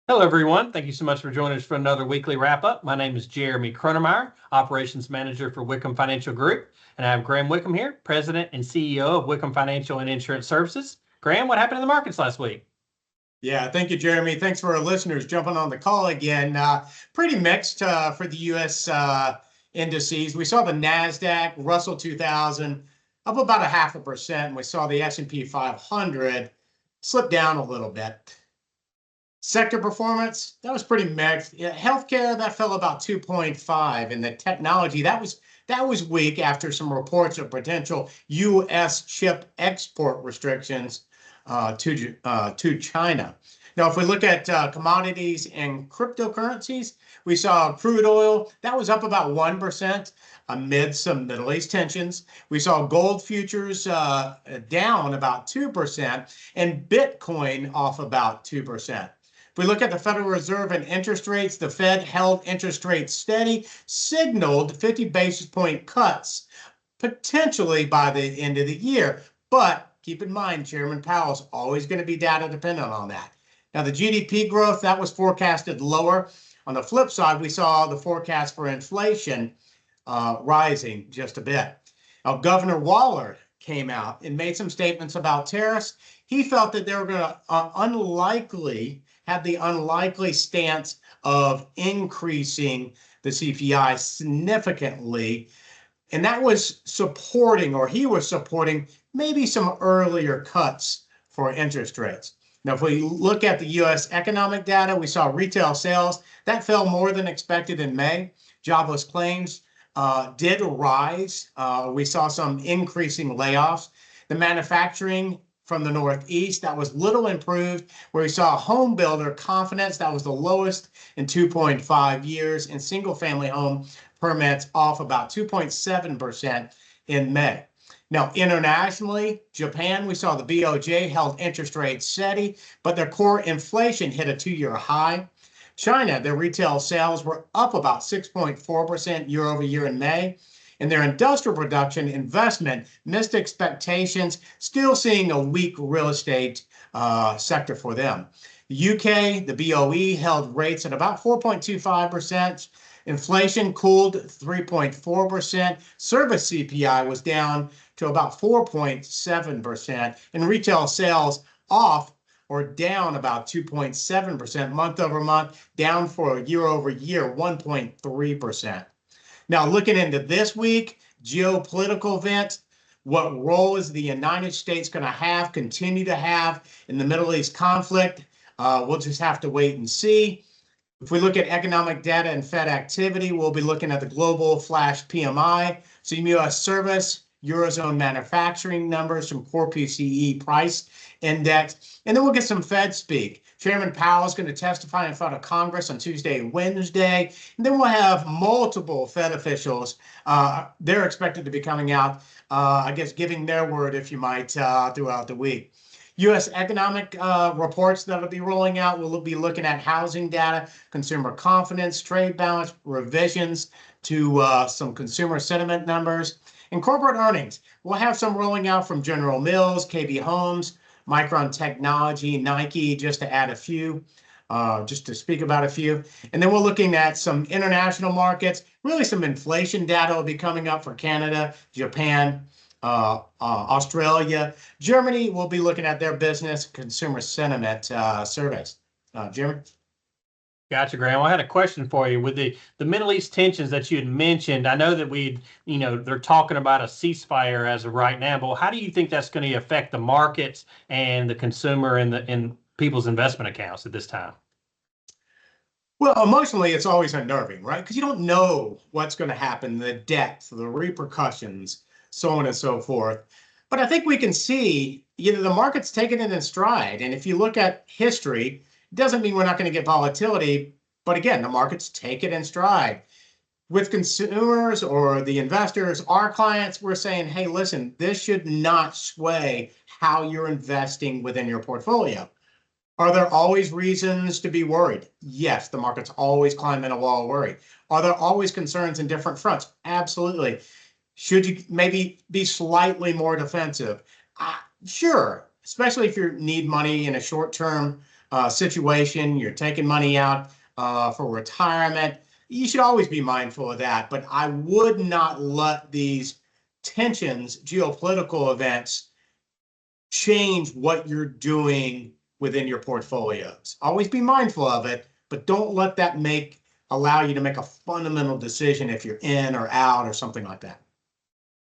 Hello, everyone. Thank you so much for joining us for another weekly wrap-up. My name is Jeremy Kronemeyer, Operations Manager for Wickham Financial Group, and I have Graham Wickham here, President and CEO of Wickham Financial and Insurance Services. Graham, what happened in the markets last week? Yeah, thank you, Jeremy. Thanks for our listeners jumping on the call again. Pretty mixed for the U.S. Indices. We saw the Nasdaq, Russell 2000 up about 0.5%, and we saw the S&P 500 slip down a little bit. Sector performance, that was pretty mixed. Yeah, healthcare, that fell about 2.5, and the technology, that was weak after some reports of potential U.S. chip export restrictions to China. Now, if we look at commodities and cryptocurrencies, we saw crude oil, that was up about 1% amid some Middle East tensions. We saw gold futures down about 2%, and Bitcoin off about 2%. If we look at the Federal Reserve and interest rates, the Fed held interest rates steady, signaled 50 basis point cuts potentially by the end of the year. But keep in mind, Chairman Powell is always going to be data dependent on that. Now, the GDP growth, that was forecasted lower. On the flip side, we saw the forecast for inflation rising just a bit. Now, Governor Waller came out and made some statements about tariffs. He felt that they were going to have the unlikely stance of increasing the CPI significantly. And that was supporting, or he was supporting, maybe some earlier cuts for interest rates. Now, if we look at the U.S. economic data, we saw retail sales. That fell more than expected in May. Jobless claims did rise. We saw some increasing layoffs. The manufacturing from the Northeast, that was little improved, where we saw home builder confidence, that was the lowest in 2.5 years, and single-family home permits off about 2.7% in May. Now, internationally, Japan, we saw the BOJ held interest rates steady, but their core inflation hit a 2-year high. China, their retail sales were up about 6.4% year over year in May. And their industrial production investment missed expectations, still seeing a weak real estate sector for them. The UK, the BOE held rates at about 4.25%. Inflation cooled 3.4%. Service CPI was down to about 4.7%. And retail sales off or down about 2.7% month over month, down for year over year 1.3%. Now, looking into this week, geopolitical events, what role is the United States going to continue to have in the Middle East conflict? We'll just have to wait and see. If we look at economic data and Fed activity, we'll be looking at the global flash PMI, some U.S. service, Eurozone manufacturing numbers, some core PCE price index, and then we'll get some Fed speak. Chairman Powell is going to testify in front of Congress on Tuesday and Wednesday, and then we'll have multiple Fed officials. They're expected to be coming out, I guess, giving their word, if you might, throughout the week. U.S. economic reports that will be rolling out. We'll be looking at housing data, consumer confidence, trade balance, revisions to some consumer sentiment numbers, and corporate earnings. We'll have some rolling out from General Mills, KB Homes, Micron Technology, Nike, just to add a few, just to speak about a few. And then we're looking at some international markets. Really, some inflation data will be coming up for Canada, Japan, Australia. Germany, we'll be looking at their business consumer sentiment surveys. Jeremy? Gotcha, Graham. I had a question for you. With the Middle East tensions that you had mentioned, I know that they're talking about a ceasefire as of right now, but how do you think that's going to affect the markets and the consumer and people's investment accounts at this time? Well, emotionally, it's always unnerving, right? Because you don't know what's going to happen, the depth, the repercussions, so on and so forth. But I think we can see, the market's taking it in stride. And if you look at history, it doesn't mean we're not going to get volatility, but again, the markets take it in stride. With consumers or the investors, our clients, we're saying, hey, listen, this should not sway how you're investing within your portfolio. Are there always reasons to be worried? Yes, the market's always climbing a wall of worry. Are there always concerns in different fronts? Absolutely. Should you maybe be slightly more defensive? Sure, especially if you need money in a short-term situation, you're taking money out for retirement, you should always be mindful of that. But I would not let these tensions, geopolitical events, change what you're doing within your portfolios. Always be mindful of it, but don't let that allow you to make a fundamental decision if you're in or out or something like that.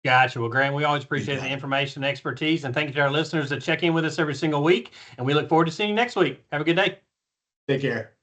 Gotcha. Well, Grant, we always appreciate the information and expertise. And thank you to our listeners that check in with us every single week. And we look forward to seeing you next week. Have a good day. Take care.